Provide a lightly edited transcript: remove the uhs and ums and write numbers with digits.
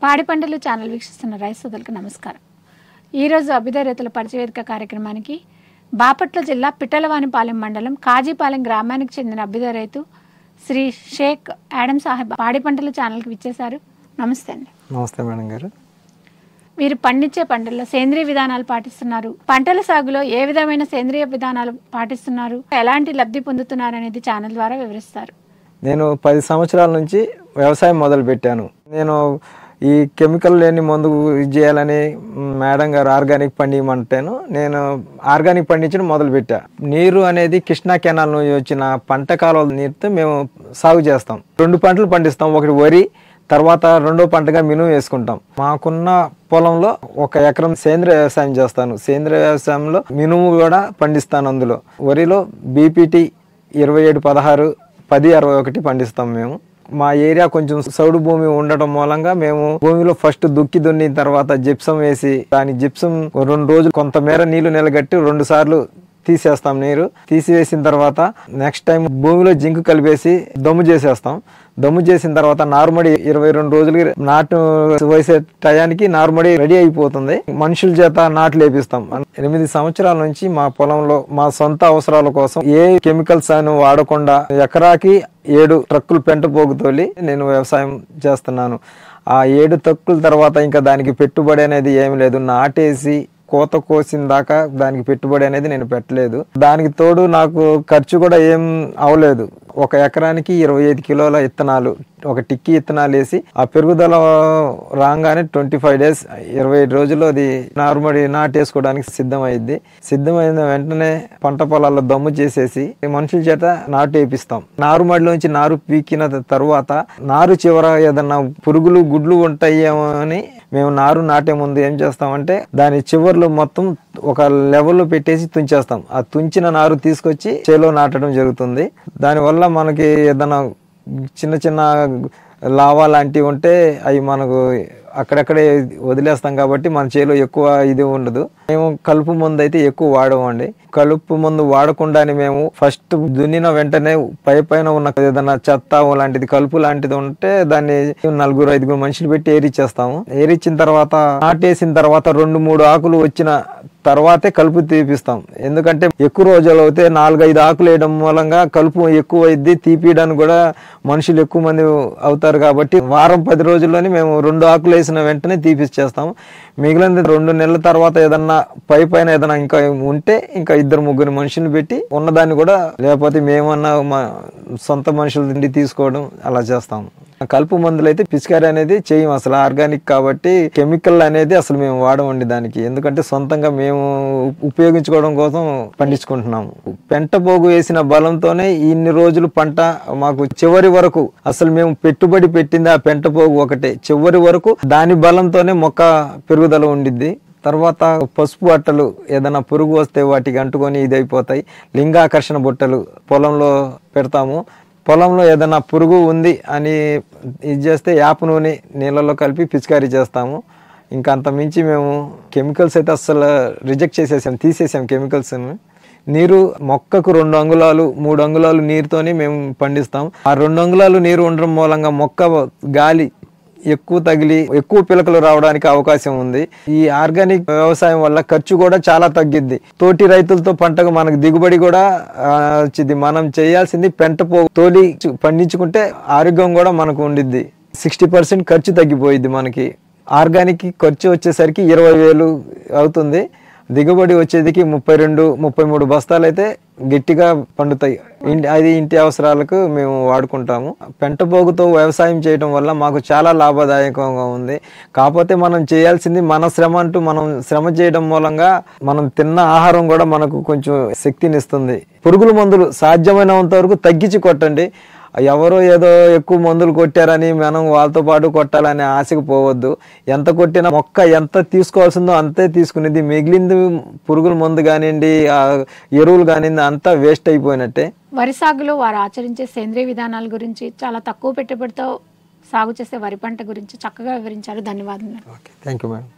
పాడి పంటలు ఛానల్ వీక్షిస్తున్న రైతు సోదరులకు నమస్కారం. ఈరోజు అభ్యుదయ రైతుల పరిచయ వేదిక కార్యక్రమానికి బాపట్ల జిల్లా పిట్టలవానిపాలెం మండలం కాజీపాలెం గ్రామానికి చెందిన అభ్యుదయ రైతు శ్రీ షేక్ ఆడమ్ సాహెబ్ పాడి పంటల ఛానల్కి విచ్చేశారు. నమస్తే అండి. నమస్తే మేడం గారు. మీరు పండించే పంటల్లో సేంద్రియ విధానాలు పాటిస్తున్నారు. పంటల సాగులో ఏ విధమైన సేంద్రియ విధానాలు పాటిస్తున్నారు, ఎలాంటి లబ్ధి పొందుతున్నారు అనేది ఛానల్ ద్వారా వివరిస్తారు. నేను 10 సంవత్సరాల నుంచి వ్యవసాయం మొదలు పెట్టాను. నేను ఈ కెమికల్ లేని మందు ఇది చేయాలని మేడం గారు ఆర్గానిక్ పండియమంటాను. నేను ఆర్గానిక్ పండించడం మొదలు పెట్టా. నీరు అనేది కృష్ణా కెనాల్ నుంచి వచ్చిన పంట కాలువల నీరుతో మేము సాగు చేస్తాం. 2 పంటలు పండిస్తాం. ఒకటి వరి, తర్వాత రెండో పంటగా మినుము వేసుకుంటాం. మాకున్న పొలంలో 1 ఎకరం సేంద్రియ వ్యవసాయం చేస్తాను. సేంద్రియ వ్యవసాయంలో మినుము కూడా పండిస్తాను. అందులో వరిలో బీపీటీ 2716 1061 పండిస్తాం. మేము మా ఏరియా కొంచెం సౌడు భూమి ఉండటం మూలంగా మేము భూమిలో ఫస్ట్ దున్నిన తర్వాత జిప్సం వేసి దాని జిప్సం 2 రోజులు కొంతమేర నీళ్లు నిలగట్టి 2 సార్లు తీసేస్తాం. నీరు తీసివేసిన తర్వాత నెక్స్ట్ టైం భూమిలో జింక్ కలిపేసి దమ్ము చేసేస్తాం. దమ్ము చేసిన తర్వాత నారుమడి 22 రోజులకి నాటు వేసే టయానికి నారుమడి రెడీ అయిపోతుంది. మనుషుల చేత నాట్లు వేపిస్తాం. 8 సంవత్సరాల నుంచి మా పొలంలో మా సొంత అవసరాల కోసం ఏ కెమికల్స్ అని వాడకుండా ఎకరాకి 7 ట్రక్కులు పెంట పోగు తోలి నేను వ్యవసాయం చేస్తున్నాను. ఆ 7 ట్రక్కుల తర్వాత ఇంకా దానికి పెట్టుబడి అనేది ఏమి లేదు. నాటేసి కోత కోసిన దాకా దానికి పెట్టుబడి అనేది నేను పెట్టలేదు. దానికి తోడు నాకు ఖర్చు కూడా ఏం అవలేదు. 1 ఎకరానికి 25 కిలోల ఇత్తనాలు, 1 టిక్కీ ఇత్తనాలు వేసి ఆ పెరుగుదల రాగానే 25 డేస్ 25 రోజుల్లో అది నారుమడి నాటేసుకోవడానికి సిద్ధమైంది. సిద్ధమైన వెంటనే పంట పొలాల్లో దమ్ము చేసేసి మనుషుల చేత నాటు వేపిస్తాం. నారుమడిలోంచి నారు పీకిన తర్వాత నారు చివర ఏదన్నా పురుగులు గుడ్లు ఉంటాయేమో అని మేము నారు నాటే ముందు ఏం చేస్తామంటే దాని చివర్లు మొత్తం ఒక లెవెల్లో పెట్టేసి తుంచేస్తాం. ఆ తుంచిన నారు తీసుకొచ్చి చేలో నాటడం జరుగుతుంది. దానివల్ల మనకి ఏదైనా చిన్న చిన్న లావా లాంటివి ఉంటే అవి మనకు అక్కడక్కడే వదిలేస్తాం కాబట్టి మన చేలో ఎక్కువ ఇది ఉండదు. మేము కలుపు మందు అయితే ఎక్కువ వాడమండి. కలుపు మందు వాడకుండానే మేము ఫస్ట్ దున్నిన వెంటనే పైన ఉన్న ఏదైనా చెత్త లాంటిది కలుపు లాంటిది ఉంటే దాన్ని 4-5 మనుషులు పెట్టి ఏరిచ్చేస్తాము. ఏరిచ్చిన తర్వాత నాటేసిన తర్వాత 2-3 ఆకులు వచ్చిన తర్వాతే కలుపు తీపిస్తాం. ఎందుకంటే ఎక్కువ రోజులు అయితే 4-5 ఆకులు వేయడం మూలంగా కలుపు ఎక్కువ అయింది. తీపియడానికి కూడా మనుషులు ఎక్కువ మంది అవుతారు కాబట్టి వారం 10 రోజుల్లోనే మేము 2 ఆకులు వేసిన వెంటనే తీపిచ్చేస్తాం. మిగిలిన 2 నెలల తర్వాత ఏదన్నా పైన ఏదైనా ఇంకా ఉంటే ఇంకా 2-3 మనుషులు పెట్టి ఉన్నదాన్ని కూడా లేకపోతే మేమన్నా మా సొంత మనుషుల నుండి తీసుకోవడం అలా చేస్తాము. కలుపు మందులు అయితే పిచికారీ అనేది చేయం. అసలు ఆర్గానిక్ కాబట్టి కెమికల్ అనేది అసలు మేము వాడమండి దానికి. ఎందుకంటే సొంతంగా మేము ఉపయోగించుకోవడం కోసం పండించుకుంటున్నాము. పెంట పోగు వేసిన బలంతోనే ఇన్ని రోజులు పంట మాకు చివరి వరకు అసలు మేము పెట్టుబడి పెట్టింది ఆ పెంట పోగు ఒకటే. చివరి వరకు దాని బలంతోనే మొక్క పెరుగుదల ఉండిద్ది. తర్వాత పసుపు అట్టలు ఏదైనా పురుగు వస్తే వాటికి అంటుకొని ఇది అయిపోతాయి. లింగాకర్షణ బుట్టలు పొలంలో పెడతాము. పొలంలో ఏదైనా పురుగు ఉంది అని ఇది చేస్తే యాప నూనె నీళ్ళలో కలిపి పిచికారీ చేస్తాము. ఇంకా అంత మించి మేము కెమికల్స్ అయితే అసలు రిజెక్ట్ చేసేసాం, తీసేసాం కెమికల్స్. నీరు మొక్కకు 2 అంగుళాలు 3 అంగుళాలు నీరుతోనే మేము పండిస్తాం. ఆ 2 అంగుళాలు నీరు ఉండడం మూలంగా మొక్క గాలి ఎక్కువ తగిలి ఎక్కువ పిలకలు రావడానికి అవకాశం ఉంది. ఈ ఆర్గానిక్ వ్యవసాయం వల్ల ఖర్చు కూడా చాలా తగ్గిద్ది. తోటి రైతులతో పంటకు మనకు దిగుబడి కూడా వచ్చింది. మనం చేయాల్సింది పెంట పోగు తోలి పండించుకుంటే ఆరోగ్యం కూడా మనకు ఉండిద్ది. 60% ఖర్చు తగ్గిపోయిద్ది. మనకి ఆర్గానిక్ ఖర్చు వచ్చేసరికి 20,000 అవుతుంది. దిగుబడి వచ్చేదికి 32-33 బస్తాలు అయితే గట్టిగా పండుతాయి. అది ఇంటి అవసరాలకు మేము వాడుకుంటాము. పెంట పోగుతో వ్యవసాయం చేయడం వల్ల మాకు చాలా లాభదాయకంగా ఉంది. కాకపోతే మనం చేయాల్సింది మన శ్రమ అంటూ మనం శ్రమ చేయడం మూలంగా మనం తిన్న ఆహారం కూడా మనకు కొంచెం శక్తిని ఇస్తుంది. పురుగుల మందులు సాధ్యమైనంత వరకు తగ్గించి కొట్టండి. ఎవరో ఏదో ఎక్కువ మందులు కొట్టారని మనం వాళ్ళతో పాటు కొట్టాలని ఆశకు పోవద్దు. ఎంత కొట్టినా మొక్క ఎంత తీసుకోవాల్సిందో అంతే తీసుకునేది. మిగిలింది పురుగుల మందు కానివ్వండి, ఎరువులు కానివ్వండి అంతా వేస్ట్ అయిపోయినట్టే. వరి సాగులో వారు ఆచరించే సేంద్రియ విధానాల గురించి, చాలా తక్కువ పెట్టుబడితో సాగు చేసే వరి పంట గురించి చక్కగా వివరించారు. ధన్యవాదాలు. Okay, thank you madam.